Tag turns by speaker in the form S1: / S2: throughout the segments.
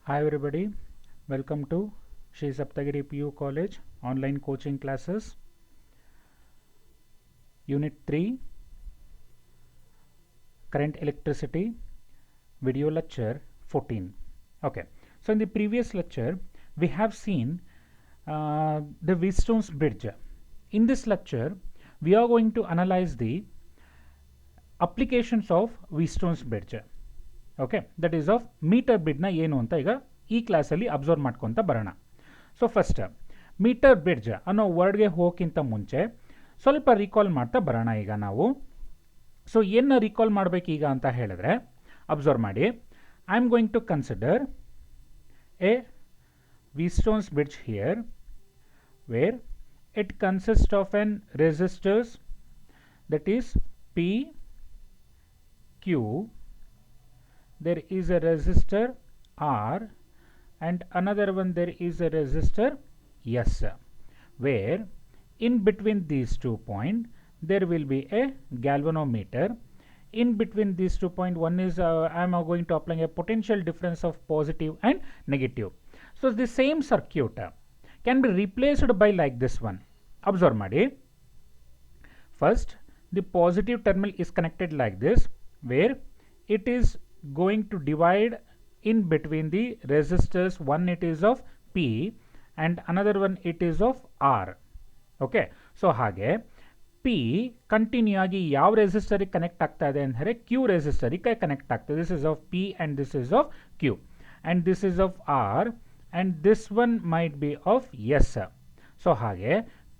S1: Hi everybody, welcome to Shri Saptagiri PU College online coaching classes, Unit 3, Current Electricity, video lecture 14. Okay, so in the previous lecture, we have seen the Wheatstone's bridge. In this lecture, we are going to analyze the applications of Wheatstone's bridge. Okay that is of meter ಬ್ರಿಡ್ಜ್ನ ಏನು ಅಂತ ಈಗ ಈ ಕ್ಲಾಸಲ್ಲಿ observe ಮಾಡ್ಕೊತ ಬರೋಣ. So first metre bridge ಅನ್ನೋ ವರ್ಡ್ಗೆ ಹೋಗೋಕ್ಕಿಂತ ಮುಂಚೆ ಸ್ವಲ್ಪ ರೀಕಾಲ್ ಮಾಡ್ತಾ ಬರೋಣ ಈಗ ನಾವು. ಸೊ ಏನು ರೀಕಾಲ್ ಮಾಡಬೇಕೀಗ ಅಂತ ಹೇಳಿದ್ರೆ ಅಬ್ಸರ್ವ್ ಮಾಡಿ, I am going to consider a Wheatstone's bridge here where it consists of an resistors that is P, Q, there is a resistor R and another one there is a resistor S, where in between these 2 points there will be a galvanometer. In between these 2 points, one is I am going to apply a potential difference of positive and negative. So the same circuit can be replaced by like this one. Observe madi, first the positive terminal is connected like this, where it is going to divide in between the resistors. One it is of P and another one it is of R. Okay, so ಹಾಗೆ P continue ಆಗಿ ಯಾವ ರೆಸಿಸ್ಟರಿಗೆ connect ಆಗ್ತಾ ಇದೆ ಅಂದರೆ Q ರೆಸಿಸ್ಟರಿಗೆ connect ಆಗ್ತದೆ. This is of P and this is of Q and this is of R and this one might be of S. So ಹಾಗೆ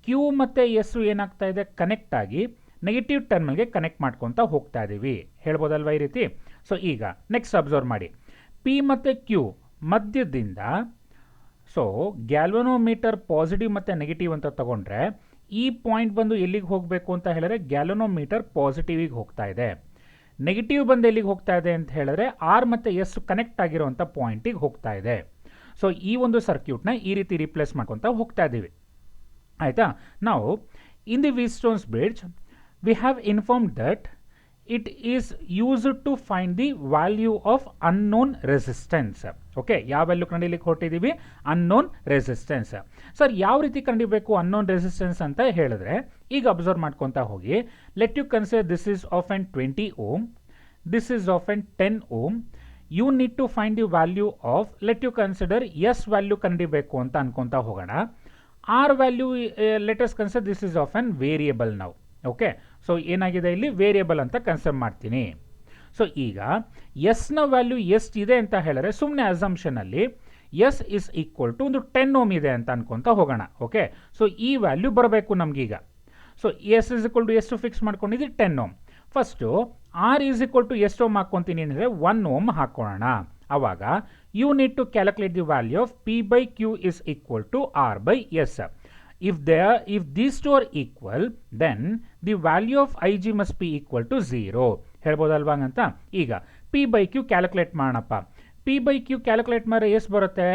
S1: Q ಮತ್ತು S ಏನಾಗ್ತಾ ಇದೆ, ಕನೆಕ್ಟ್ ಆಗಿ ನೆಗೆಟಿವ್ ಟರ್ಮಿನಲ್ಗೆ ಕನೆಕ್ಟ್ ಮಾಡ್ಕೊತಾ ಹೋಗ್ತಾ ಇದ್ದೀವಿ, ಹೇಳ್ಬೋದಲ್ವ ಈ ರೀತಿ. ಸೊ ಈಗ ನೆಕ್ಸ್ಟ್ ಅಬ್ಸರ್ವ್ ಮಾಡಿ, ಪಿ ಮತ್ತು ಕ್ಯೂ ಮಧ್ಯದಿಂದ ಸೊ ಗ್ಯಾಲ್ವನೋಮೀಟರ್ ಪಾಸಿಟಿವ್ ಮತ್ತು ನೆಗೆಟಿವ್ ಅಂತ ತಗೊಂಡ್ರೆ ಈ ಪಾಯಿಂಟ್ ಬಂದು ಎಲ್ಲಿಗೆ ಹೋಗಬೇಕು ಅಂತ ಹೇಳಿದ್ರೆ ಗ್ಯಾಲ್ವನೋಮೀಟರ್ ಪಾಸಿಟಿವಿಗೆ ಹೋಗ್ತಾ ಇದೆ. ನೆಗೆಟಿವ್ ಬಂದು ಎಲ್ಲಿಗೆ ಹೋಗ್ತಾ ಇದೆ ಅಂತ ಹೇಳಿದ್ರೆ ಆರ್ ಮತ್ತು ಎಸ್ ಕನೆಕ್ಟ್ ಆಗಿರೋಂಥ ಪಾಯಿಂಟಿಗೆ ಹೋಗ್ತಾ ಇದೆ. ಸೊ ಈ ಒಂದು ಸರ್ಕ್ಯೂಟ್ನ ಈ ರೀತಿ ರಿಪ್ಲೇಸ್ ಮಾಡ್ಕೊತಾ ಹೋಗ್ತಾ ಇದ್ದೀವಿ, ಆಯಿತಾ. ನಾವು in the Wheatstone's bridge we have informed that it is used to find the value of unknown resistance. Okay, ಯಾವ ವ್ಯಾಲ್ಯೂ ಕಂಡಿಲಿಕ್ಕೆ ಹೊರಟಿದ್ದೀವಿ, ಅನ್ನೋನ್ ರೆಸಿಸ್ಟೆನ್ಸ್. ಸರ್ ಯಾವ ರೀತಿ ಕಂಡಿಬೇಕು ಅನ್ನೋನ್ ರೆಸಿಸ್ಟೆನ್ಸ್ ಅಂತ ಹೇಳಿದ್ರೆ ಈಗ ಅಬ್ಸರ್ವ್ ಮಾಡ್ಕೊತಾ ಹೋಗಿ, let you consider this is of on 20 ohm, this is of on 10 ohm. You need to find the value of, let you consider S value ಕಂಡಿಬೇಕು ಅಂತ ಅನ್ಕೊತಾ ಹೋಗೋಣ. R value let us consider this is of on variable ನಾವು. Okay, so ಏನಾಗಿದೆ ಇಲ್ಲಿ variable ಅಂತ consider ಮಾಡ್ತೀನಿ. So ಈಗ ಎಸ್ನ ವ್ಯಾಲ್ಯೂ ಎಷ್ಟಿದೆ ಅಂತ ಹೇಳಿದ್ರೆ ಸುಮ್ಮನೆ ಅಸಂಪ್ಷನಲ್ಲಿ ಎಸ್ ಇಸ್ ಈಕ್ವಲ್ ಟು ಒಂದು 10 ohm ಇದೆ ಅಂತ ಅನ್ಕೊತಾ ಹೋಗೋಣ. ಓಕೆ, ಸೊ ಈ ವ್ಯಾಲ್ಯೂ ಬರಬೇಕು ನಮಗೀಗ. So S is equal to ಎಷ್ಟು ಫಿಕ್ಸ್ ಮಾಡ್ಕೊಂಡಿದ್ದೀವಿ, 10 ohm. First R is equal to ಎಷ್ಟು ಓಮ್ ಹಾಕ್ಕೊತೀನಿ ಅಂದರೆ 1 ohm ಹಾಕೋಣ. ಆವಾಗ you need to calculate the value of P by Q is equal to R by S. If these two are equal, then the value of IG must be equal to 0. ಹೇಳ್ಬೋದಲ್ವಾ ಅಂತ. ಈಗ P by Q calculate ಮಾಡೋಣಪ್ಪ. P by Q calculate ಮಾಡಿದ್ರೆ ಎಷ್ಟು ಬರುತ್ತೆ,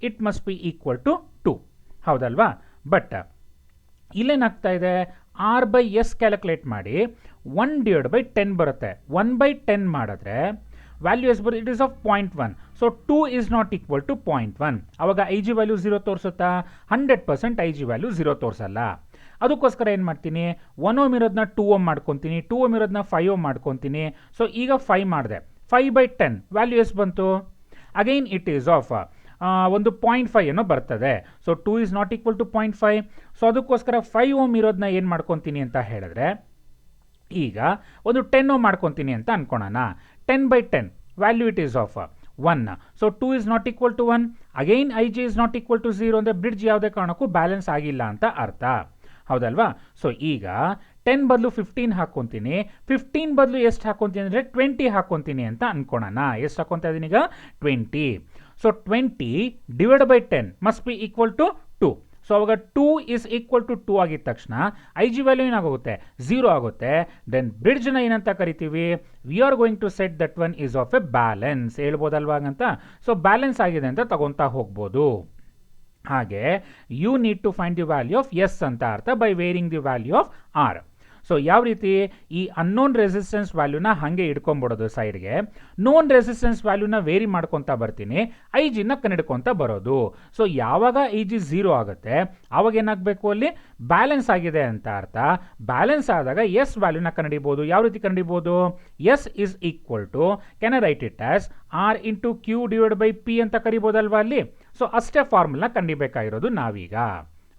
S1: it must be equal to 2, ಹೌದಲ್ವಾ. But ಇಲ್ಲೇನಾಗ್ತಾ ಇದೆ, R by S calculate ಮಾಡಿ 1/10 ಬರುತ್ತೆ. 1/10 ಮಾಡಿದ್ರೆ ವ್ಯಾಲ್ಯೂ ಎಷ್ಟು ಬರುತ್ತೆ, it is of 0.1. So 2 is not equal to 0.1. ಅವಾಗ ಐ ಜಿ ವ್ಯಾಲ್ಯೂ 0 ತೋರಿಸುತ್ತಾ, 100% ಐ ಜಿ ವ್ಯಾಲ್ಯೂ 0 ತೋರಿಸಲ್ಲ. ಅದಕ್ಕೋಸ್ಕರ ಏನು ಮಾಡ್ತೀನಿ, 1 ohm ಇರೋದನ್ನ 2 ohm ಮಾಡ್ಕೊತೀನಿ, 2 ohm ಇರೋದನ್ನ 5 ohm ಮಾಡ್ಕೊತೀನಿ. ಸೊ ಈಗ 5 ಮಾಡಿದೆ, 5/10 ವ್ಯಾಲ್ಯೂ ಎಷ್ಟು ಬಂತು, ಅಗೈನ್ ಇಟ್ ಈಸ್ ಆಫ್ ಒಂದು 0.5 ಏನೋ ಬರ್ತದೆ. So 2 is not equal to 0.5. So ಅದಕ್ಕೋಸ್ಕರ 5 ohm ಇರೋದನ್ನ ಏನು ಮಾಡ್ಕೊತೀನಿ ಅಂತ ಹೇಳಿದ್ರೆ ಈಗ ಒಂದು 10 ohm ಮಾಡ್ಕೊತೀನಿ ಅಂತ ಅನ್ಕೊಳೋಣ. 10/10 value it is of 1. So 2 is not equal to 1. Again I G is not equal to 0 ಅಂದರೆ ಬ್ರಿಡ್ಜ್ ಯಾವುದೇ ಕಾರಣಕ್ಕೂ ಬ್ಯಾಲೆನ್ಸ್ ಆಗಿಲ್ಲ ಅಂತ ಅರ್ಥ, ಹೌದಲ್ವಾ. ಸೊ ಈಗ 10 ಬದಲು 15 ಹಾಕ್ಕೊತೀನಿ, 15 ಬದಲು ಎಷ್ಟು ಹಾಕ್ಕೊತೀನಿ ಅಂದರೆ 20 ಹಾಕ್ಕೊತೀನಿ ಅಂತ ಅನ್ಕೊಳೋಣ. ಎಷ್ಟು ಹಾಕ್ಕೊತಾ ಇದ್ದೀನಿ ಈಗ, 20. So 20 divide by 10 must be equal to 2. So ಅವಾಗ 2 ಇಸ್ ಈಕ್ವಲ್ ಟು 2 ಆಗಿದ ತಕ್ಷಣ ಐ ಜಿ ವ್ಯಾಲ್ಯೂ ಏನಾಗುತ್ತೆ, 0 ಆಗುತ್ತೆ. ದೆನ್ ಬ್ರಿಡ್ಜ್ನ ಏನಂತ ಕರಿತೀವಿ, we are going to set that one is of a balance, ಹೇಳ್ಬೋದಲ್ವಾ ಅಂತ. ಸೊ ಬ್ಯಾಲೆನ್ಸ್ ಆಗಿದೆ ಅಂತ ತಗೊತಾ ಹೋಗ್ಬೋದು. ಹಾಗೆ you need to find the value of S ಅಂತ ಅರ್ಥ by varying the value of R. So ಯಾವ ರೀತಿ ಈ ಅನ್ನೋನ್ ರೆಸಿಸ್ಟೆನ್ಸ್ ವ್ಯಾಲ್ಯೂನ ಹಾಗೆ ಇಟ್ಕೊಂಡ್ಬಿಡೋದು ಸೈಡ್ಗೆ, ನೋನ್ ರೆಸಿಸ್ಟೆನ್ಸ್ ವ್ಯಾಲ್ಯೂನ ವೇರಿ ಮಾಡ್ಕೊತಾ ಬರ್ತೀನಿ, ಐ ಜಿನ ಕಂಡಿಡ್ಕೊತಾ ಬರೋದು. ಸೊ ಯಾವಾಗ ಐ ಜಿ 0 ಆಗುತ್ತೆ ಆವಾಗ ಏನಾಗಬೇಕು, ಅಲ್ಲಿ ಬ್ಯಾಲೆನ್ಸ್ ಆಗಿದೆ ಅಂತ ಅರ್ಥ. ಬ್ಯಾಲೆನ್ಸ್ ಆದಾಗ ಎಸ್ ವ್ಯಾಲ್ಯೂನ ಕಂಡಿಡಿಬೋದು. ಯಾವ ರೀತಿ ಕಂಡಿಡಿಬೋದು, S is equal to, can I write it as R into Q divide by P ಅಂತ ಕರಿಬೋದಲ್ವಾ ಅಲ್ಲಿ. ಸೊ ಅಷ್ಟೇ ಫಾರ್ಮುಲಾ ಕಂಡಿಬೇಕಾಗಿರೋದು ನಾವೀಗ.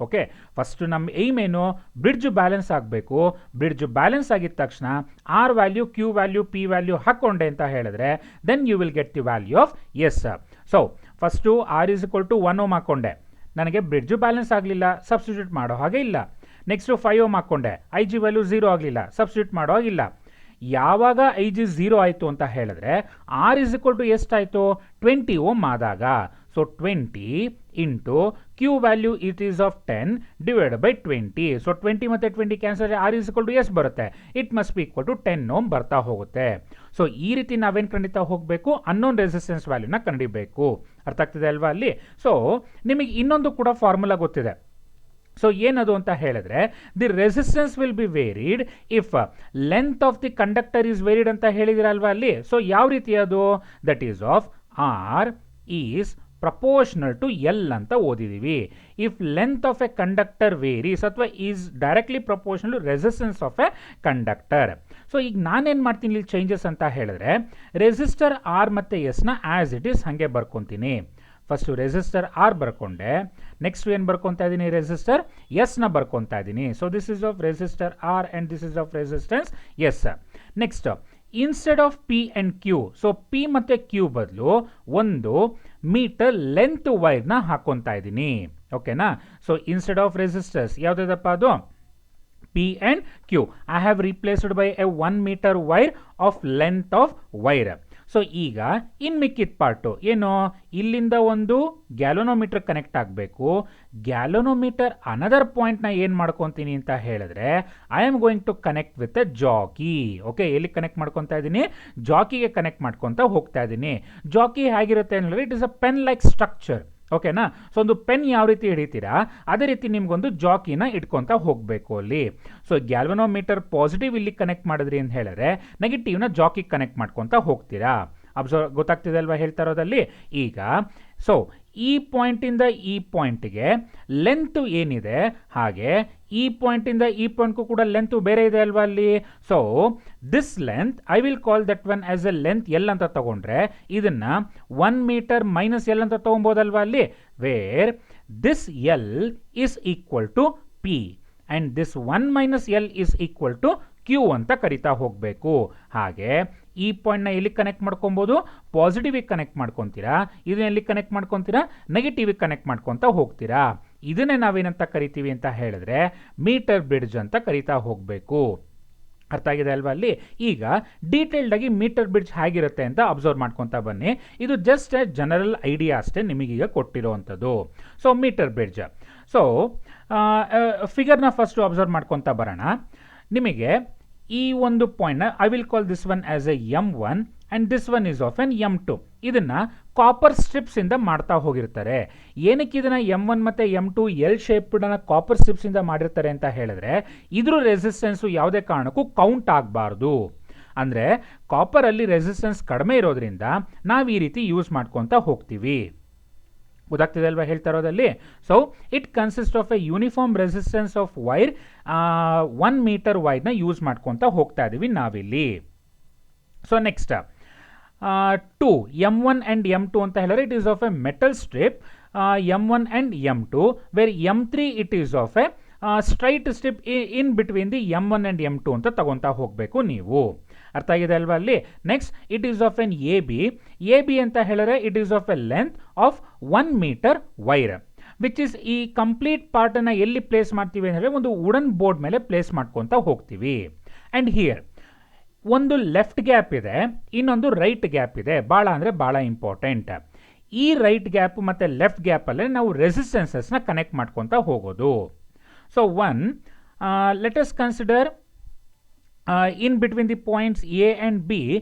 S1: ಓಕೆ, ಫಸ್ಟ್ ನಮ್ಮ ಏಮ್ ಏನು, ಬ್ರಿಡ್ಜ್ ಬ್ಯಾಲೆನ್ಸ್ ಆಗಬೇಕು. ಬ್ರಿಡ್ಜ್ ಬ್ಯಾಲೆನ್ಸ್ ಆಗಿದ ತಕ್ಷಣ R value, Q value, P value ಹಾಕ್ಕೊಂಡೆ ಅಂತ ಹೇಳಿದ್ರೆ then you will get the value of S. So first R is equal to 1 ohm ಹಾಕ್ಕೊಂಡೆ, ನನಗೆ ಬ್ರಿಡ್ಜು ಬ್ಯಾಲೆನ್ಸ್ ಆಗಲಿಲ್ಲ, ಸಬ್ಸ್ಟಿಟ್ಯೂಟ್ ಮಾಡೋ ಹಾಗೆ ಇಲ್ಲ. ನೆಕ್ಸ್ಟು 5 ಓಮ್ ಹಾಕ್ಕೊಂಡೆ, ಐ ಜಿ ವ್ಯಾಲ್ಯೂ 0 ಆಗಲಿಲ್ಲ, ಸಬ್ಸ್ಟಿಟ್ಯೂಟ್ ಮಾಡೋ ಹಾಗಿಲ್ಲ. ಯಾವಾಗ ಐ ಜಿ 0 ಆಯಿತು ಅಂತ ಹೇಳಿದ್ರೆ ಆರ್ ಇಸ್ ಈಕ್ವಲ್ ಟು ಎಷ್ಟಾಯಿತು, 20 ಓಮ್ ಆದಾಗ. So 20 into Q value it is of 10 divide by 20. So 20 ಮತ್ತು 20 cancel, R is equal to S ಬರುತ್ತೆ, it must be equal to 10 ohm ಬರ್ತಾ ಹೋಗುತ್ತೆ. ಸೊ ಈ ರೀತಿ ನಾವೇನು ಕಂಡಿತಾ ಹೋಗಬೇಕು, ಅನ್ನೋನ್ ರೆಸಿಸ್ಟೆನ್ಸ್ ವ್ಯಾಲ್ಯೂನ ಕಂಡಿಬೇಕು. ಅರ್ಥ ಆಗ್ತಿದೆ ಅಲ್ವಾ ಅಲ್ಲಿ. ಸೊ ನಿಮಗೆ ಇನ್ನೊಂದು ಕೂಡ ಫಾರ್ಮುಲಾ ಗೊತ್ತಿದೆ. ಸೊ ಏನದು ಅಂತ ಹೇಳಿದ್ರೆ, the resistance will be varied if length of the conductor is varied ಅಂತ ಹೇಳಿದಿರಲ್ವಾ ಅಲ್ಲಿ. ಸೊ ಯಾವ ರೀತಿ ಅದು, that is of R is proportional to L ಅಂತ ಓದಿದೀವಿ. If length of a conductor varies ಅಥವಾ is directly proportional to resistance of a conductor. So ಈಗ ನಾನೇನು ಮಾಡ್ತೀನಿ ಇಲ್ಲಿ ಚೇಂಜಸ್ ಅಂತ ಹೇಳಿದ್ರೆ, ರೆಸಿಸ್ಟರ್ ಆರ್ ಮತ್ತು ಎಸ್ನ ಆ್ಯಸ್ ಇಟ್ ಈಸ್ ಹಾಗೆ ಬರ್ಕೊತೀನಿ. ಫಸ್ಟು ರೆಸಿಸ್ಟರ್ ಆರ್ ಬರ್ಕೊಂಡೆ, ನೆಕ್ಸ್ಟ್ ಏನು ಬರ್ಕೊತಾ ಇದ್ದೀನಿ, ರೆಸಿಸ್ಟರ್ ಎಸ್ನ ಬರ್ಕೊತಾ ಇದ್ದೀನಿ. So this is of resistor R and this is of resistance S. Next instead of P and Q, so P ಮತ್ತು ಕ್ಯೂ ಬದಲು 1 ಮೀಟರ್ ಲೆಂತ್ ವೈರ್ನ ಹಾಕ್ಕೊತಾ ಇದ್ದೀನಿ. ಓಕೆನಾ. ಸೊ ಇನ್ಸ್ಟೆಡ್ ಆಫ್ ರೆಸಿಸ್ಟರ್ಸ್ ಯಾವುದಪ್ಪ ಅದು, P and Q. I have replaced by a 1 meter wire of length of wire. So ಈಗ ಇನ್ ಮಿಕ್ಕಿದ ಪಾರ್ಟು ಏನು, ಇಲ್ಲಿಂದ ಒಂದು ಗ್ಯಾಲೋನೋಮೀಟರ್ ಕನೆಕ್ಟ್ ಆಗಬೇಕು. ಗ್ಯಾಲೋನೋಮೀಟರ್ ಅನದರ್ ಪಾಯಿಂಟ್ನ ಏನು ಮಾಡ್ಕೊತೀನಿ ಅಂತ ಹೇಳಿದ್ರೆ, I am going to connect with a jockey. Okay, ಎಲ್ಲಿ ಕನೆಕ್ಟ್ ಮಾಡ್ಕೊತಾ ಇದ್ದೀನಿ, ಜಾಕಿಗೆ ಕನೆಕ್ಟ್ ಮಾಡ್ಕೊತಾ ಹೋಗ್ತಾ ಇದ್ದೀನಿ. ಜಾಕಿ ಹೇಗಿರುತ್ತೆ ಅಂದರೆ, it is a pen like structure. ಓಕೆನಾ. ಸೊ ಒಂದು ಪೆನ್ ಯಾವ ರೀತಿ ಹಿಡಿತೀರಾ ಅದೇ ರೀತಿ ನಿಮ್ಗೊಂದು ಜಾಕಿನ ಇಟ್ಕೊತಾ ಹೋಗಬೇಕು ಅಲ್ಲಿ. ಸೊ ಗ್ಯಾಲ್ವನೋಮೀಟರ್ ಪಾಸಿಟಿವ್ ಇಲ್ಲಿ ಕನೆಕ್ಟ್ ಮಾಡಿದ್ರಿ ಅಂತ ಹೇಳಿದ್ರೆ ನೆಗೆಟಿವ್ನ ಜಾಕಿಗೆ ಕನೆಕ್ಟ್ ಮಾಡ್ಕೊತಾ ಹೋಗ್ತೀರಾ. ಗೊತ್ತಾಗ್ತಿದೆ ಅಲ್ವಾ ಹೇಳ್ತಾ ಇರೋದಲ್ಲಿ. ಈಗ ಸೊ ಈ ಪಾಯಿಂಟಿಂದ ಈ ಪಾಯಿಂಟ್ಗೆ ಲೆಂತ್ ಏನಿದೆ ಹಾಗೆ ಈ ಪಾಯಿಂಟಿಂದ ಈ ಪಾಯಿಂಟ್ಗೂ ಕೂಡ ಲೆಂತ್ ಬೇರೆ ಇದೆ ಅಲ್ವಾ ಅಲ್ಲಿ. So this length I will call that one as A length L ಅಂತ ತಗೊಂಡ್ರೆ ಇದನ್ನ 1 ಮೀಟರ್ ಮೈನಸ್ ಎಲ್ ಅಂತ ತಗೊಬೋದಲ್ವಾ ಅಲ್ಲಿ, where this L is equal to P and this 1 minus L is equal to Q ಅಂತ ಕರಿತಾ ಹೋಗಬೇಕು. ಹಾಗೆ ಈ ಪಾಯಿಂಟ್ನ ಎಲ್ಲಿ ಕನೆಕ್ಟ್ ಮಾಡ್ಕೊಬೋದು, ಪಾಸಿಟಿವಿಗೆ ಕನೆಕ್ಟ್ ಮಾಡ್ಕೊತೀರಾ, ಇದನ್ನ ಎಲ್ಲಿ ಕನೆಕ್ಟ್ ಮಾಡ್ಕೊತೀರಾ, ನೆಗೆಟಿವಿಗೆ ಕನೆಕ್ಟ್ ಮಾಡ್ಕೊತಾ ಹೋಗ್ತೀರಾ. ಇದನ್ನೇ ನಾವೇನಂತ ಕರಿತೀವಿ ಅಂತ ಹೇಳಿದ್ರೆ ಮೀಟರ್ ಬ್ರಿಡ್ಜ್ ಅಂತ ಕರಿತಾ ಹೋಗಬೇಕು. ಅರ್ಥ ಆಗಿದೆ ಅಲ್ವಾ ಅಲ್ಲಿ. ಈಗ ಡೀಟೇಲ್ಡ್ ಆಗಿ ಮೀಟರ್ ಬ್ರಿಡ್ಜ್ ಹೇಗಿರುತ್ತೆ ಅಂತ ಅಬ್ಸರ್ವ್ ಮಾಡ್ಕೊತಾ ಬನ್ನಿ. ಇದು ಜಸ್ಟ್ ಎ ಜನರಲ್ ಐಡಿಯಾ ಅಷ್ಟೇ ನಿಮಗೀಗ ಕೊಟ್ಟಿರೋವಂಥದ್ದು. ಸೊ ಮೀಟರ್ ಬ್ರಿಡ್ಜ್, ಸೊ ಫಿಗರ್ನ ಫಸ್ಟು ಅಬ್ಸರ್ವ್ ಮಾಡ್ಕೊತಾ ಬರೋಣ. ನಿಮಗೆ ಈ ಒಂದು ಪಾಯಿಂಟ್ನ I will call this one as a M1 and this one is of an M2. ಇದನ್ನು ಕಾಪರ್ ಸ್ಟ್ರಿಪ್ಸಿಂದ ಮಾಡ್ತಾ ಹೋಗಿರ್ತಾರೆ. ಏನಕ್ಕೆ ಇದನ್ನು M1 ಮತ್ತು M2 ಎಲ್ ಶೇಪ್ಡನ್ನು ಕಾಪರ್ ಸ್ಟ್ರಿಪ್ಸಿಂದ ಮಾಡಿರ್ತಾರೆ ಅಂತ ಹೇಳಿದ್ರೆ ಇದ್ರ ರೆಸಿಸ್ಟೆನ್ಸು ಯಾವುದೇ ಕಾರಣಕ್ಕೂ ಕೌಂಟ್ ಆಗಬಾರ್ದು. ಅಂದರೆ ಕಾಪರಲ್ಲಿ ರೆಸಿಸ್ಟೆನ್ಸ್ ಕಡಿಮೆ ಇರೋದ್ರಿಂದ ನಾವು ಈ ರೀತಿ ಯೂಸ್ ಮಾಡ್ಕೊತಾ ಹೋಗ್ತೀವಿ. ಗೊತ್ತಾಗ್ತಿದೆ ಅಲ್ವಾ ಹೇಳ್ತಾ ಇರೋದಲ್ಲಿ. So it consist of a uniform resistance of wire, 1 meter ವೈರ್ನ ಯೂಸ್ ಮಾಡ್ಕೊತಾ ಹೋಗ್ತಾ ಇದ್ದೀವಿ ನಾವಿಲ್ಲಿ. So next 2 M1 and M2 ಅಂತ ಹೇಳಿದ್ರೆ it is of a metal strip M1 and M2, where M3 it is of a straight strip in between the M1 and M2 ಅಂತ ತಗೊತಾ ಹೋಗಬೇಕು ನೀವು. ಅರ್ಥ ಆಗಿದೆ ಅಲ್ವಾ ಅಲ್ಲಿ. Next it is of an A B ಅಂತ ಹೇಳಿದ್ರೆ it is of a length of 1 metre wire which is ಈ ಕಂಪ್ಲೀಟ್ ಪಾರ್ಟನ್ನು ಎಲ್ಲಿ ಪ್ಲೇಸ್ ಮಾಡ್ತೀವಿ ಅಂದರೆ ಒಂದು ವುಡನ್ ಬೋರ್ಡ್ ಮೇಲೆ ಪ್ಲೇಸ್ ಮಾಡ್ಕೊತಾ ಹೋಗ್ತೀವಿ. ಆ್ಯಂಡ್ ಹಿಯರ್ ಒಂದು ಲೆಫ್ಟ್ ಗ್ಯಾಪ್ ಇದೆ, ಇನ್ನೊಂದು ರೈಟ್ ಗ್ಯಾಪ್ ಇದೆ. ಭಾಳ ಅಂದರೆ ಭಾಳ ಇಂಪಾರ್ಟೆಂಟ್. ಈ ರೈಟ್ ಗ್ಯಾಪ್ ಮತ್ತು ಲೆಫ್ಟ್ ಗ್ಯಾಪಲ್ಲೇ ನಾವು ರೆಸಿಸ್ಟೆನ್ಸಸ್ನ ಕನೆಕ್ಟ್ ಮಾಡ್ಕೊತಾ ಹೋಗೋದು. So let us consider in between the points A and B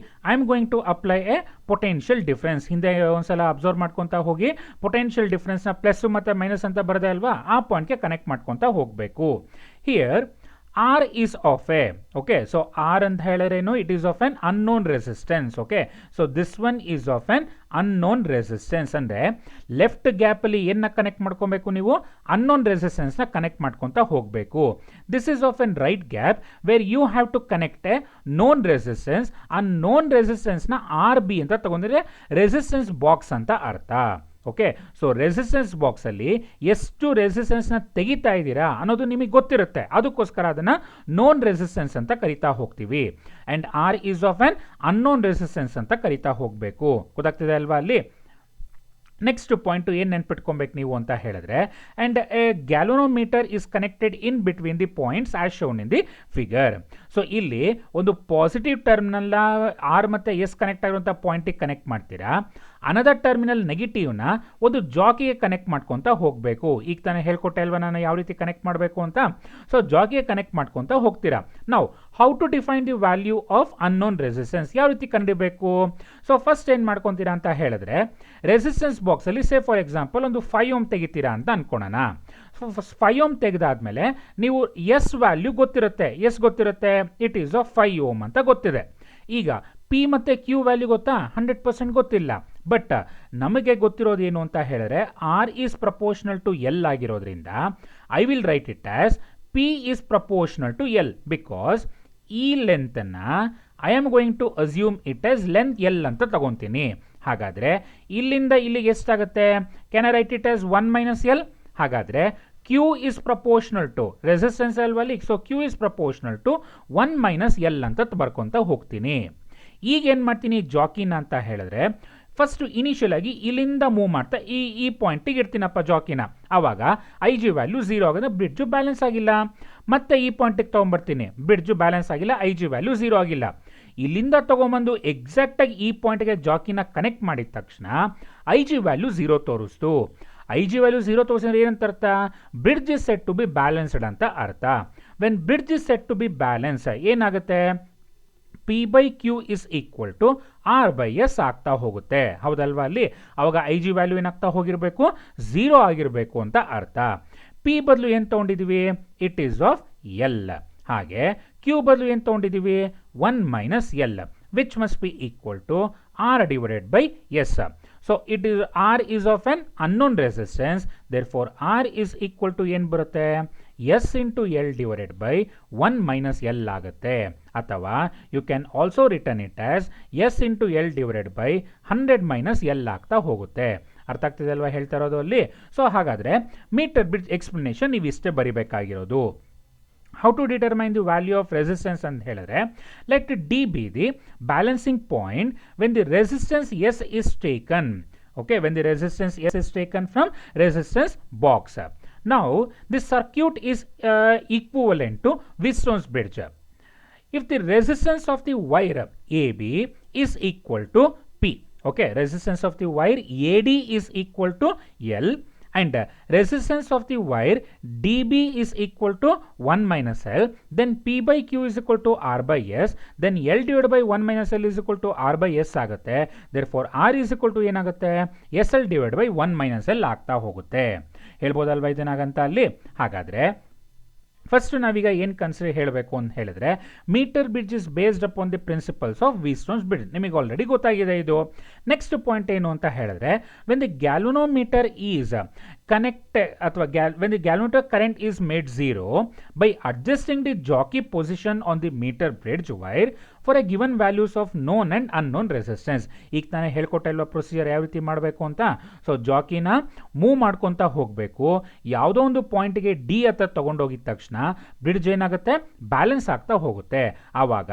S1: I am going to apply a potential difference. ಹಿಂದೆ ಒಂದ್ಸಲ ಅಬ್ಸರ್ವ್ ಮಾಡ್ಕೊತಾ ಹೋಗಿ ಪೊಟೆನ್ಷಿಯಲ್ ಡಿಫ್ರೆನ್ಸ್ನ ಪ್ಲಸ್ ಮತ್ತು ಮೈನಸ್ ಅಂತ ಬರದೆ ಅಲ್ವಾ, ಆ ಪಾಯಿಂಟ್ಗೆ ಕನೆಕ್ಟ್ ಮಾಡ್ಕೊತಾ ಹೋಗಬೇಕು. Here R is of a, okay, so R ಅಂತ ಹೇಳಿದ್ರೇನು, it is of an unknown resistance, okay, so this one is of an unknown resistance. ಅಂದರೆ ಲೆಫ್ಟ್ ಗ್ಯಾಪಲ್ಲಿ ಏನ ಕನೆಕ್ಟ್ ಮಾಡ್ಕೊಬೇಕು, ನೀವು ಅನ್ನೋನ್ ರೆಸಿಸ್ಟೆನ್ಸ್ನ ಕನೆಕ್ಟ್ ಮಾಡ್ಕೊತಾ ಹೋಗಬೇಕು. This is of an right gap where you have to connect a known resistance. ಆ known ರೆಸಿಸ್ಟೆನ್ಸ್ನ R B ಅಂತ ತಗೊಂಡ್ರೆ ರೆಸಿಸ್ಟೆನ್ಸ್ ಬಾಕ್ಸ್ ಅಂತ ಅರ್ಥ. ಓಕೆ, ಸೊ ರೆಸಿಸ್ಟೆನ್ಸ್ ಬಾಕ್ಸಲ್ಲಿ ಎಷ್ಟು ರೆಸಿಸ್ಟೆನ್ಸ್ನ ತೆಗಿತಾ ಇದ್ದೀರಾ ಅನ್ನೋದು ನಿಮಗೆ ಗೊತ್ತಿರುತ್ತೆ, ಅದಕ್ಕೋಸ್ಕರ ಅದನ್ನು ನೋನ್ ರೆಸಿಸ್ಟೆನ್ಸ್ ಅಂತ ಕರಿತಾ ಹೋಗ್ತೀವಿ. And R is of an unknown resistance ಅಂತ ಕರಿತಾ ಹೋಗಬೇಕು. ಗೊತ್ತಾಗ್ತಿದೆ ಅಲ್ವಾ ಅಲ್ಲಿ? ನೆಕ್ಸ್ಟ್ ಪಾಯಿಂಟು ಏನು ನೆನ್ಪಿಟ್ಕೊಬೇಕು ನೀವು ಅಂತ ಹೇಳಿದ್ರೆ, and A galvanometer is connected in between the points as shown in the figure. So ಇಲ್ಲಿ ಒಂದು ಪಾಸಿಟಿವ್ ಟರ್ಮಿನಲ್ ಆರ್ ಮತ್ತು ಎಸ್ ಕನೆಕ್ಟ್ ಆಗಿರುವಂಥ ಪಾಯಿಂಟಿಗೆ ಕನೆಕ್ಟ್ ಮಾಡ್ತೀರಾ, ಅನದರ್ ಟರ್ಮಿನಲ್ ನೆಗೆಟಿವ್ನ ಒಂದು ಜಾಕಿಗೆ ಕನೆಕ್ಟ್ ಮಾಡ್ಕೊತಾ ಹೋಗಬೇಕು. ಈಗ ತಾನೇ ಹೇಳ್ಕೊಟ್ಟೆ ಅಲ್ವಾ ನಾನು ಯಾವ ರೀತಿ ಕನೆಕ್ಟ್ ಮಾಡಬೇಕು ಅಂತ. ಸೊ ಜಾಕಿಗೆ ಕನೆಕ್ಟ್ ಮಾಡ್ಕೊತಾ ಹೋಗ್ತೀರಾ. ನಾವು how to define the value of unknown resistance, ಯಾವ ರೀತಿ ಕಂಡುಹಿಡಿಬೇಕು? ಸೊ ಫಸ್ಟ್ ಏನು ಮಾಡ್ಕೊತೀರಾ ಅಂತ ಹೇಳಿದ್ರೆ, ರೆಸಿಸ್ಟೆನ್ಸ್ ಬಾಕ್ಸಲ್ಲಿ ಸೇ ಫಾರ್ ಎಕ್ಸಾಂಪಲ್ ಒಂದು 5 ಓಮ್ ತೆಗಿತೀರಾ ಅಂತ ಅನ್ಕೊಳ್ಳೋಣ. 5 ಓಮ್ ತೆಗೆದಾದ್ಮೇಲೆ ನೀವು ಎಸ್ ವ್ಯಾಲ್ಯೂ ಗೊತ್ತಿರುತ್ತೆ. ಎಸ್ ಗೊತ್ತಿರುತ್ತೆ, ಇಟ್ ಈಸ್ ಆಫ್ 5 ಓಮ್ ಅಂತ ಗೊತ್ತಿದೆ. ಈಗ ಪಿ ಮತ್ತು ಕ್ಯೂ ವ್ಯಾಲ್ಯೂ ಗೊತ್ತಾ? 100% ಗೊತ್ತಿಲ್ಲ. ಬಟ್ ನಮಗೆ ಗೊತ್ತಿರೋದು ಏನು ಅಂತ ಹೇಳಿದ್ರೆ, R is proportional to L ಆಗಿರೋದ್ರಿಂದ I will write it as P is proportional to L, because ಈ ಲೆಂತನ್ನು I am going to assume it as length L ಅಂತ ತಗೊತೀನಿ. ಹಾಗಾದರೆ ಇಲ್ಲಿಂದ ಇಲ್ಲಿಗೆ ಎಷ್ಟಾಗುತ್ತೆ? Can I write it as 1 minus L? ಹಾಗಾದರೆ Q is proportional to resistance L ವಲ್ಲಿ, so Q is proportional to 1 minus L ಅಂತ ಬರ್ಕೊತ ಹೋಗ್ತೀನಿ. ಈಗ ಏನು ಮಾಡ್ತೀನಿ, ಜಾಕಿನ ಅಂತ ಹೇಳಿದ್ರೆ ಫಸ್ಟ್ ಇನಿಷಿಯಲ್ ಆಗಿ ಇಲ್ಲಿಂದ ಮೂವ್ ಮಾಡ್ತಾ ಈ ಪಾಯಿಂಟಿಗೆ ಇಡ್ತೀನಪ್ಪ ಜಾಕಿನ. ಆವಾಗ ಐ ಜಿ ವ್ಯಾಲ್ಯೂ 0 ಆಗೋದ್ರೆ ಬ್ರಿಡ್ಜು ಬ್ಯಾಲೆನ್ಸ್ ಆಗಿಲ್ಲ. ಮತ್ತೆ ಈ ಪಾಯಿಂಟಿಗೆ ತೊಗೊಂಬರ್ತೀನಿ, ಬ್ರಿಡ್ಜು ಬ್ಯಾಲೆನ್ಸ್ ಆಗಿಲ್ಲ, ಐ ಜಿ ವ್ಯಾಲ್ಯೂ 0 ಆಗಿಲ್ಲ. ಇಲ್ಲಿಂದ ತೊಗೊಂಬಂದು ಎಕ್ಸಾಕ್ಟಾಗಿ ಈ ಪಾಯಿಂಟ್ಗೆ ಜಾಕಿನ ಕನೆಕ್ಟ್ ಮಾಡಿದ ತಕ್ಷಣ ಐ ಜಿ ವ್ಯಾಲ್ಯೂ 0 ತೋರಿಸ್ತು. ಐ ಜಿ ವ್ಯಾಲ್ಯೂ 0 ತೋರಿಸಿದ್ರೆ ಏನಂತ ಅರ್ಥ? Bridge is set to be balanced ಅಂತ ಅರ್ಥ. When bridge is set to be balance ಏನಾಗುತ್ತೆ? P by Q is equal to R by S ಆಗ್ತಾ ಹೋಗುತ್ತೆ. ಹೌದಲ್ವಾ? ಅಲ್ಲಿ ಅವಾಗ ಐ ಜಿ ವ್ಯಾಲ್ಯೂ ಏನಾಗ್ತಾ ಹೋಗಿರಬೇಕು? 0 ಆಗಿರಬೇಕು ಅಂತ ಅರ್ಥ. ಪಿ ಬದಲು ಏನು ತೊಗೊಂಡಿದ್ದೀವಿ? It is of L. ಹಾಗೆ ಕ್ಯೂ ಬದಲು ಏನು ತೊಗೊಂಡಿದ್ದೀವಿ? 1 minus L, which must be equal to R divided by S. So it is R is of an unknown resistance, therefore R is equal to ಏನು ಬರುತ್ತೆ? S into L divided by 1 minus L ಆಗುತ್ತೆ. ಅಥವಾ you can also written it as S into L divided by 100 minus L ಆಗ್ತಾ ಹೋಗುತ್ತೆ. ಅರ್ಥ ಆಗ್ತಿದೆ ಅಲ್ವಾ ಹೇಳ್ತಾ ಇರೋದು ಅಲ್ಲಿ? ಸೊ ಹಾಗಾದರೆ ಮೀಟರ್ ಬ್ರಿಡ್ಜ್ ಎಕ್ಸ್ಪ್ಲನೇಷನ್ ನೀವು ಇಷ್ಟೇ ಬರಿಬೇಕಾಗಿರೋದು. How to determine the value of resistance ಅಂತ ಹೇಳಿದ್ರೆ, let D be the balancing point when the resistance S is taken. Okay, when the resistance S is taken from resistance box. Now, this circuit is equivalent to Wheatstone's bridge. If the resistance of the wire AB is equal to P, okay, resistance of the wire AD is equal to L, and resistance of the wire dB is equal to 1 minus L, then P by Q is equal to R by S, then L divided by 1 minus L is equal to R by S ಆಗುತ್ತೆ. therefore R is equal to ಏನಾಗುತ್ತೆ? SL divided by 1 minus L ಆಗ್ತಾ ಹೋಗುತ್ತೆ. ಹೇಳ್ಬೋದಲ್ವಾ ಇದನ್ನಾಗಂತ ಅಲ್ಲಿ? ಹಾಗಾದರೆ first ನಾವೀಗ ಏನು consider ಹೇಳಬೇಕು ಅಂತ ಹೇಳಿದ್ರೆ, meter bridge is based upon the principles of Wheatstone's bridge. ನಿಮಗೆ ಆಲ್ರೆಡಿ ಗೊತ್ತಾಗಿದೆ ಇದು. ನೆಕ್ಸ್ಟ್ ಪಾಯಿಂಟ್ ಏನು ಅಂತ ಹೇಳಿದ್ರೆ, when the galvanometer is connected ಅಥವಾ when the galvanometer current is made 0 by adjusting the jockey position on the meter bridge wire for a given values of known and unknown resistance. ಈಗ ತಾನೇ ಹೇಳ್ಕೊಟ್ಟಿಲ್ವ procedure ಯಾವ ರೀತಿ ಮಾಡಬೇಕು ಅಂತ. So ಜಾಕಿನ move ಮಾಡ್ಕೊತಾ ಹೋಗಬೇಕು. ಯಾವುದೋ ಒಂದು ಪಾಯಿಂಟ್ಗೆ ಡಿ ಹತ್ರ ತಗೊಂಡೋಗಿದ ತಕ್ಷಣ ಬ್ರಿಡ್ಜ್ ಏನಾಗುತ್ತೆ? ಬ್ಯಾಲೆನ್ಸ್ ಆಗ್ತಾ ಹೋಗುತ್ತೆ. ಆವಾಗ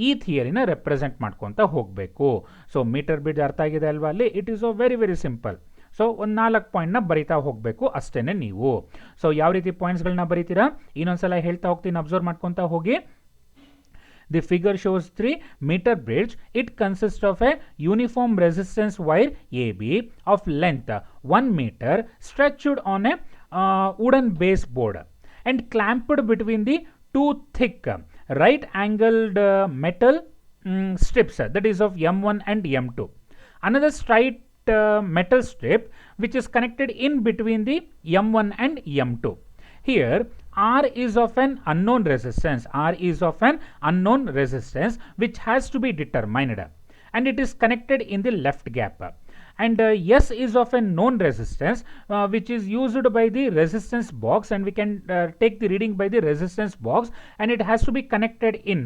S1: ಈ ಥಿಯರಿನ ರೆಪ್ರೆಸೆಂಟ್ ಮಾಡ್ಕೊತಾ ಹೋಗಬೇಕು. ಸೊ ಮೀಟರ್ ಬ್ರಿಡ್ಜ್ ಅರ್ಥ ಆಗಿದೆ ಅಲ್ವಾ ಅಲ್ಲಿ? It is very very simple. So ಒಂದು 4 ಪಾಯಿಂಟ್ನ ಬರಿತಾ ಹೋಗಬೇಕು ಅಷ್ಟೇ ನೀವು. ಸೊ ಯಾವ ರೀತಿ ಪಾಯಿಂಟ್ಸ್ಗಳನ್ನ ಬರೀತೀರಾ ಇನ್ನೊಂದ್ಸಲ ಹೇಳ್ತಾ ಹೋಗ್ತೀನಿ, ಅಬ್ಸರ್ವ್ ಮಾಡ್ಕೊತಾ ಹೋಗಿ. The figure shows 3 meter bridge. It consists of a uniform resistance wire AB of length 1 meter stretched on a wooden baseboard and clamped between the two thick right angled metal strips, that is of M1 and M2. Another straight metal strip which is connected in between the M1 and M2. Here R is of an unknown resistance. R is of an unknown resistance which has to be determined, and it is connected in the left gap. And S is of a known resistance which is used by the resistance box, and we can take the reading by the resistance box, and it has to be connected in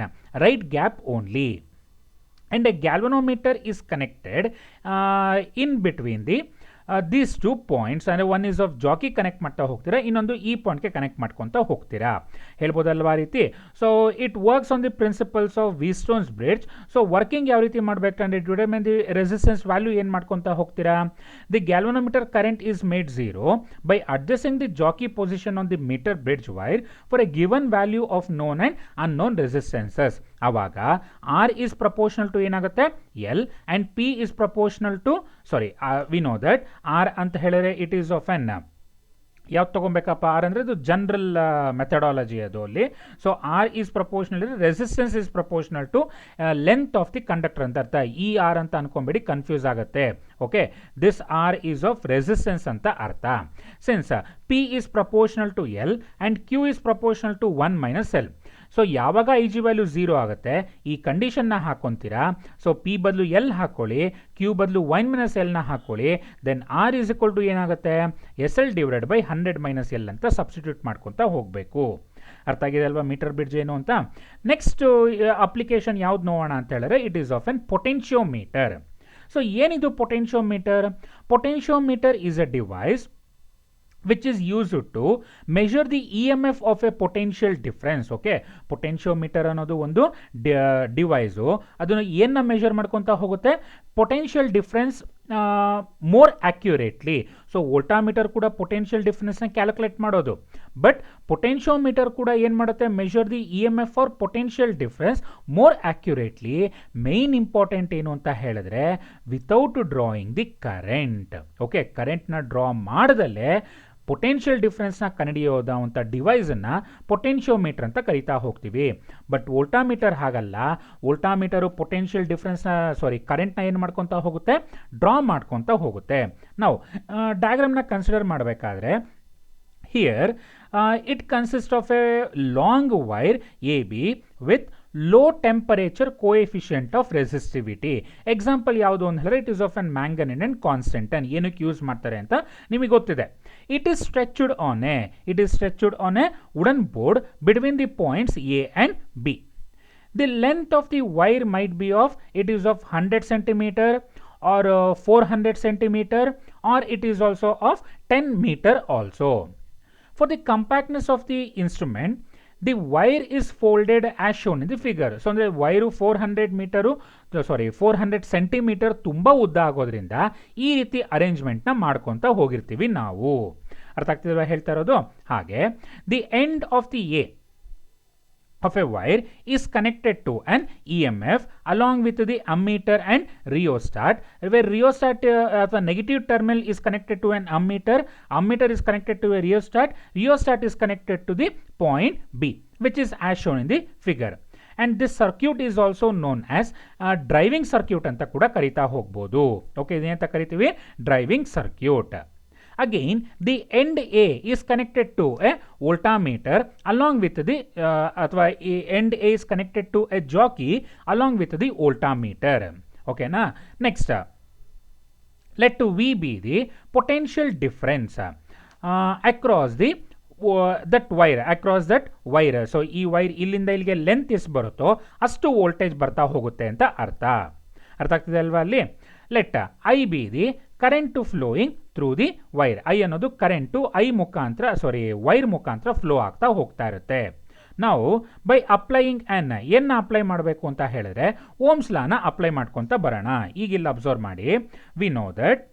S1: right gap only. And a galvanometer is connected in between the these 2 points, ಅಂದರೆ one is of jockey connect ಮಾಡ್ತಾ ಹೋಗ್ತೀರಾ, ಇನ್ನೊಂದು ಈ ಪಾಯಿಂಟ್ಗೆ connect ಮಾಡ್ಕೊತಾ ಹೋಗ್ತೀರಾ, ಹೇಳ್ಬೋದಲ್ವಾ ರೀತಿ. So it works on the principles of Wheatstone's bridge. So working ಯಾವ ರೀತಿ ಮಾಡಬೇಕಂದ್ರೆ ಡಿಟರ್ಮೈನ್ ದಿ ರೆಸಿಸ್ಟೆನ್ಸ್ ವ್ಯಾಲ್ಯೂ ಏನು ಮಾಡ್ಕೊತಾ ಹೋಗ್ತೀರಾ. The galvanometer current is made 0 by adjusting the jockey position on the metre bridge wire for a given value of known and unknown resistances. ಆವಾಗ R is proportional to ಏನಾಗುತ್ತೆ L, and P is proportional to we know that R ಅಂತ ಹೇಳಿದ್ರೆ it is of N ಯಾವ್ದು ತೊಗೊಬೇಕಪ್ಪ R ಅಂದರೆ ಇದು general methodology ಅದು ಅಲ್ಲಿ. So R is proportional ಇದ್ರೆ resistance is proportional to length of the conductor ಅಂತ ಅರ್ಥ. ಈ ಆರ್ ಅಂತ ಅನ್ಕೊಂಬೇಡಿ, ಕನ್ಫ್ಯೂಸ್ ಆಗುತ್ತೆ. Okay, this R is of resistance ಅಂತ ಅರ್ಥ. Since P is proportional to L and Q is proportional to 1 minus L. So ಯಾವಾಗ ಐ ಜಿ ವ್ಯಾಲ್ಯೂ 0 ಆಗುತ್ತೆ ಈ ಕಂಡೀಷನ್ನ ಹಾಕೊತೀರಾ. ಸೊ ಪಿ ಬದಲು ಎಲ್ ಹಾಕೊಳ್ಳಿ, ಕ್ಯೂ ಬದಲು 1 ಮೈನಸ್ ಎಲ್ನ ಹಾಕೊಳ್ಳಿ, then R is equal to ಏನಾಗುತ್ತೆ S L divided by 100 minus L ಅಂತ ಸಬ್ಸ್ಟಿಟ್ಯೂಟ್ ಮಾಡ್ಕೊತಾ ಹೋಗಬೇಕು. ಅರ್ಥ ಆಗಿದೆ ಅಲ್ವಾ ಮೀಟರ್ ಬ್ರಿಡ್ಜ್ ಏನು ಅಂತ. ನೆಕ್ಸ್ಟ್ ಅಪ್ಲಿಕೇಶನ್ ಯಾವ್ದು ನೋಡೋಣ ಅಂತ ಹೇಳಿದ್ರೆ it is of an potentiometer. So ಏನಿದು potentiometer? Potentiometer is a device which is used to measure the EMF of a potential difference. Okay, potentiometer ಅನ್ನೋದು ಒಂದು ಡಿವೈಸು, ಅದನ್ನು ಏನನ್ನ ಮೆಷರ್ ಮಾಡ್ಕೊತಾ ಹೋಗುತ್ತೆ, potential difference more accurately. So voltameter ಕೂಡ potential ಡಿಫ್ರೆನ್ಸ್ನ calculate ಮಾಡೋದು, ಬಟ್ ಪೊಟೆನ್ಷಿಯೋಮೀಟರ್ ಕೂಡ ಏನು ಮಾಡುತ್ತೆ, measure the EMF for potential difference more accurately. Main important ಏನು ಅಂತ ಹೇಳಿದ್ರೆ without drawing the current. Okay, ಕರೆಂಟ್ನ ಡ್ರಾ ಮಾಡದಲ್ಲೇ ಪೊಟೆನ್ಷಿಯಲ್ ಡಿಫ್ರೆನ್ಸ್ನ ಕಂಡುಹಿಡಿಯೋದಂಥ ಡಿವೈಸನ್ನು ಪೊಟೆನ್ಷಿಯೋಮೀಟರ್ ಅಂತ ಕರಿತಾ ಹೋಗ್ತೀವಿ. ಬಟ್ ವೋಲ್ಟಾಮೀಟರ್ ಹಾಗಲ್ಲ, ವೋಲ್ಟಾಮೀಟರು ಪೊಟೆನ್ಷಿಯಲ್ ಡಿಫ್ರೆನ್ಸ್ನ ಕರೆಂಟ್ನ ಏನು ಮಾಡ್ಕೊತಾ ಹೋಗುತ್ತೆ, ಡ್ರಾ ಮಾಡ್ಕೊತಾ ಹೋಗುತ್ತೆ. ನಾವು ಡಯಾಗ್ರಾಮ್ನ ಕನ್ಸಿಡರ್ ಮಾಡಬೇಕಾದ್ರೆ here it consists of a long wire AB with low temperature coefficient of resistivity. Example ಯಾವುದು ಅಂತ ಹೇಳಿದ್ರೆ it is of an manganin and constantan. ಏನಕ್ಕೆ ಯೂಸ್ ಮಾಡ್ತಾರೆ ಅಂತ ನಿಮಗೆ ಗೊತ್ತಿದೆ. It is stretched on a wooden board between the points A and B. The length of the wire might be of it is of 100 centimeter or 400 centimeter, or it is also of 10 meter also. For the compactness of the instrument, the wire is folded as shown in the figure. So ಅಂದರೆ wire 400 centimetre ತುಂಬ ಉದ್ದ ಆಗೋದ್ರಿಂದ ಈ ರೀತಿ ಅರೇಂಜ್ಮೆಂಟ್ನ ಮಾಡ್ಕೊತಾ ಹೋಗಿರ್ತೀವಿ ನಾವು. ಅರ್ಥ ಆಗ್ತಿಲ್ವಾ ಹೇಳ್ತಾ ಇರೋದು? ಹಾಗೆ the end of the A of a wire is connected to an EMF along with the ammeter and rheostat, where rheostat the negative terminal is connected to an ammeter is connected to a rheostat is connected to the point B, which is as shown in the figure. And this circuit is also known as driving circuit anta kuda karita hogbodhu. Okay, idenanta karithivi driving circuit. Again, the end A is connected to a voltmeter along with the end A is connected to a jockey along with the voltmeter. Okay, na? Next, let V be the potential difference across the that wire. So ಈ wire ಇಲ್ಲಿಂದ ಇಲ್ಲಿಗೆ length ಎಷ್ಟು ಬರುತ್ತೋ ಅಷ್ಟು voltage ಬರ್ತಾ ಹೋಗುತ್ತೆ ಅಂತ ಅರ್ಥ ಆಗ್ತಿದೆ ಅಲ್ವಾ ಅಲ್ಲಿ. Let I be the current to flowing through the wire. I ಅನ್ನೋದು ಕರೆಂಟು ವೈರ್ ಮುಖಾಂತರ ಫ್ಲೋ ಆಗ್ತಾ ಹೋಗ್ತಾ ಇರುತ್ತೆ. ನಾವು ಬೈ ಅಪ್ಲೈಯಿಂಗ್ ಎನ್ನ ಅಪ್ಲೈ ಮಾಡಬೇಕು ಅಂತ ಹೇಳಿದ್ರೆ ಓಮ್ಸ್ ಲಾನ ಅಪ್ಲೈ ಮಾಡ್ಕೊತ ಬರೋಣ. ಈಗಿಲ್ಲ ಅಬ್ಸರ್ವ್ ಮಾಡಿ, V know that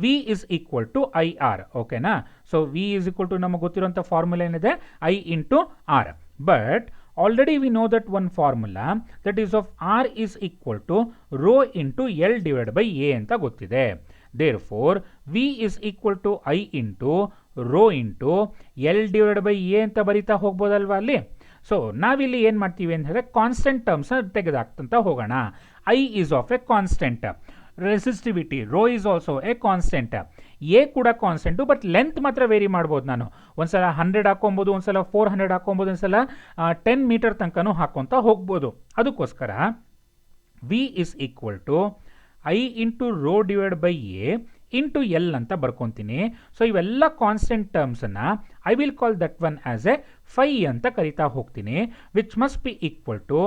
S1: V is equal to IR. ಓಕೆನಾ? So V is equal to ನಮಗೆ ಗೊತ್ತಿರುವಂಥ ಫಾರ್ಮುಲಾ ಏನಿದೆ, I into R. But already we know that one formula that is of R is equal to rho into L divided by A ಅಂತ ಗೊತ್ತಿದೆ. Therefore, V is equal to I into rho into L divided by A ಅಂತ ಬರೀತಾ ಹೋಗ್ಬೋದಲ್ವಾ ಅಲ್ಲಿ. So ನಾವಿಲ್ಲಿ ಏನು ಮಾಡ್ತೀವಿ ಅಂತ ಹೇಳಿದ್ರೆ ಕಾನ್ಸ್ಟೆಂಟ್ ಟರ್ಮ್ಸ್ನ ತೆಗೆದಾಕ್ತಂತ ಹೋಗೋಣ. I is of a constant. Resistivity rho is also a constant. A ಕೂಡ ಕಾನ್ಸ್ಟೆಂಟು, ಬಟ್ ಲೆಂತ್ ಮಾತ್ರ ವೇರಿ ಮಾಡ್ಬೋದು. ನಾನು ಒಂದ್ಸಲ 100 ಹಾಕೊಬೋದು, ಒಂದ್ಸಲ 400 ಹಾಕೊಬೋದು, ಒಂದ್ಸಲ 10 ಮೀಟರ್ ತನಕನೂ ಹಾಕೊತ ಹೋಗ್ಬೋದು. ಅದಕ್ಕೋಸ್ಕರ V is equal to I into rho divide by A into L ಅಂತ ಬರ್ಕೊತೀನಿ. ಸೊ ಇವೆಲ್ಲ ಕಾನ್ಸ್ಟೆಂಟ್ ಟರ್ಮ್ಸನ್ನು I will call that one as a phi ಅಂತ ಕರಿತಾ ಹೋಗ್ತೀನಿ, which must be equal to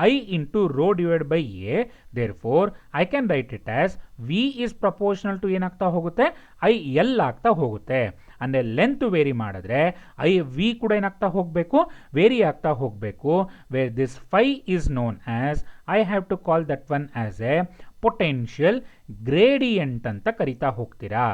S1: I into rho divide by A. Therefore I can write it as V is proportional to ಏನಾಗ್ತಾ ಹೋಗುತ್ತೆ, I L ಆಗ್ತಾ ಹೋಗುತ್ತೆ. ಅಂದರೆ length vary ಮಾಡಿದ್ರೆ I V ಕೂಡ ಏನಾಗ್ತಾ ಹೋಗಬೇಕು, ವೇರಿ ಆಗ್ತಾ ಹೋಗಬೇಕು. Where this phi is known as I have to call that one as a potential gradient ಅಂತ ಕರಿತಾ ಹೋಗ್ತೀರಾ.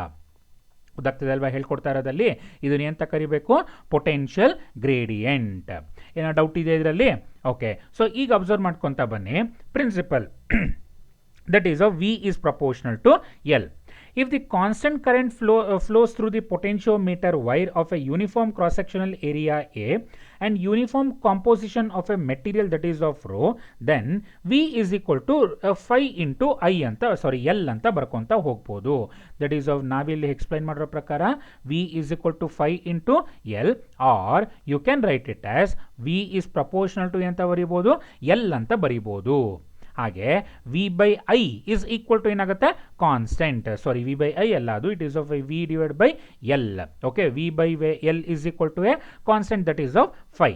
S1: ಗೊತ್ತಾಗ್ತದೆ ಅಲ್ವಾ ಹೇಳ್ಕೊಡ್ತಾ ಇರೋದಲ್ಲಿ? ಇದನ್ನ ಅಂತ ಕರಿಬೇಕು, ಪೊಟೆನ್ಷಿಯಲ್ ಗ್ರೇಡಿಯಂಟ್. ಏನೋ ಡೌಟ್ ಇದೆ ಇದರಲ್ಲಿ? ಓಕೆ, ಸೊ ಈಗ ಅಬ್ಸರ್ವ್ ಮಾಡ್ಕೊತಾ ಬನ್ನಿ. Principle that is of V is proportional to L. If the constant current flows through the potentiometer wire of a uniform cross-sectional area A and uniform composition of a material that is of rho, then V is equal to phi into I anta L anta barkonta hogbodu. That is of navilli explain madro prakara V is equal to phi into L, or you can write it as V is proportional to anta baribodu L anta baribodu. ಹಾಗೆ V by I is equal to ಏನಾಗುತ್ತೆ, constant. Sorry, V by I ಅಲ್ಲ, ಅದು it is of V divide by L. Okay, V by L is equal to a constant that is of phi.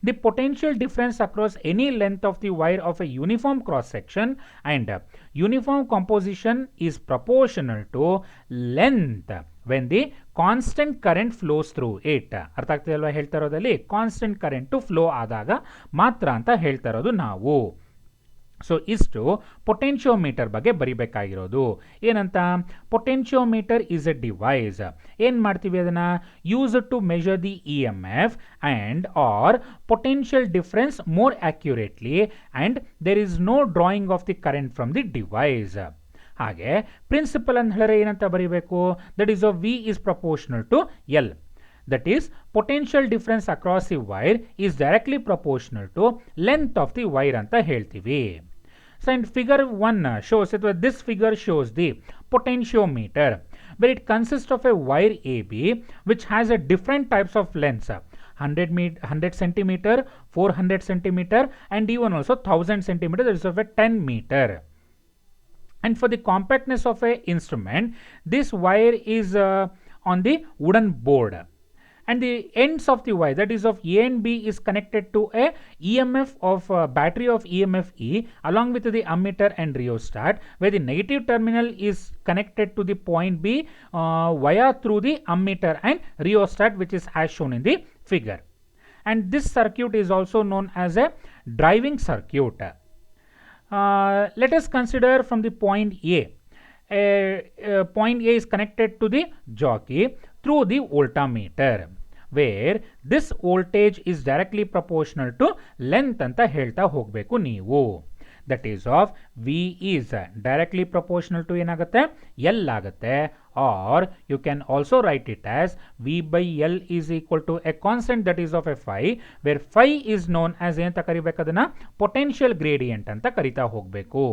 S1: The potential difference across any length of the wire of a uniform cross section and uniform composition is proportional to length when the constant current flows through it. ಅರ್ಥ ಆಗ್ತದೆ ಅಲ್ವಾ ಹೇಳ್ತಾ ಇರೋದಲ್ಲಿ? Constant current flow ಆದಾಗ ಮಾತ್ರ ಅಂತ ಹೇಳ್ತಾ ಇರೋದು ನಾವು. ಸೊ ಇಷ್ಟು ಪೊಟೆನ್ಷಿಯೋಮೀಟರ್ ಬಗ್ಗೆ ಬರಿಬೇಕಾಗಿರೋದು. ಏನಂತ? Potentiometer is a device. ಏನು ಮಾಡ್ತೀವಿ ಅದನ್ನು? Use to measure the E M F and or potential difference more accurately and there is no drawing of the current from the device. ಹಾಗೆ ಪ್ರಿನ್ಸಿಪಲ್ ಅಂತ ಹೇಳಿದ್ರೆ ಏನಂತ ಬರೀಬೇಕು? That is of V is proportional to L. That is, potential difference across the wire is directly proportional to length of the wire ಅಂತ ಹೇಳ್ತೀವಿ. So in figure 1 shows it, this figure shows the potentiometer where it consists of a wire AB which has a different types of lengths, 100 centimeter, 400 centimeter and even also 1000 centimeter, that is of a 10 meter. And for the compactness of a instrument, this wire is on the wooden board. And the ends of the wire, that is of A and B, is connected to a EMF of battery of EMF E along with the ammeter and rheostat, where the negative terminal is connected to the point B via through the ammeter and rheostat, which is as shown in the figure. And this circuit is also known as a driving circuit. Let us consider from the point A. Point A is connected to the jockey through the voltmeter, where this voltage is directly proportional to length ಅಂತ ಹೇಳ್ತಾ ಹೋಗಬೇಕು ನೀವು. That is of V is directly proportional to ಏನಾಗುತ್ತೆ, L ಆಗುತ್ತೆ. Or you can also write it as V by L is equal to a constant that is of a phi, where phi is known as ಏನಂತ ಕರಿಬೇಕು ಅದನ್ನ, potential gradient ಅಂತ ಕರಿತಾ ಹೋಗಬೇಕು.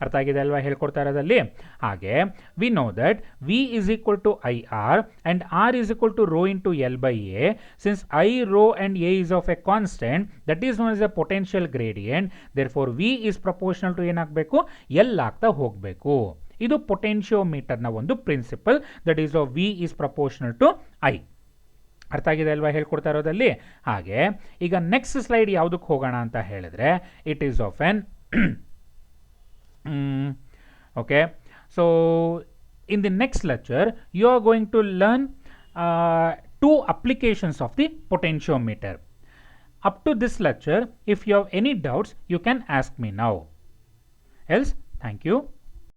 S1: ಅರ್ಥ ಆಗಿದೆ ಅಲ್ವಾ ಹೇಳ್ಕೊಡ್ತಾ ಇರೋದಲ್ಲಿ? ಹಾಗೆ we know that V is equal to IR and R is equal to rho into L by A. Since I, rho and A is of a constant, that is known as a potential gradient. Therefore V is proportional to ಏನಾಗಬೇಕು, L ಆಗ್ತಾ ಹೋಗಬೇಕು. ಇದು ಪೊಟೆನ್ಷಿಯೋಮೀಟರ್ನ ಒಂದು principle, that is of V is proportional to I. ಅರ್ಥ ಆಗಿದೆ ಅಲ್ವಾ ಹೇಳ್ಕೊಡ್ತಾ ಇರೋದಲ್ಲಿ? ಹಾಗೆ ಈಗ ನೆಕ್ಸ್ಟ್ ಸ್ಲೈಡ್ ಯಾವುದಕ್ಕೆ ಹೋಗೋಣ ಅಂತ ಹೇಳಿದ್ರೆ, it is of an okay. So in the next lecture you are going to learn 2 applications of the potentiometer. Up to this lecture, if you have any doubts, you can ask me now. Else, thank you.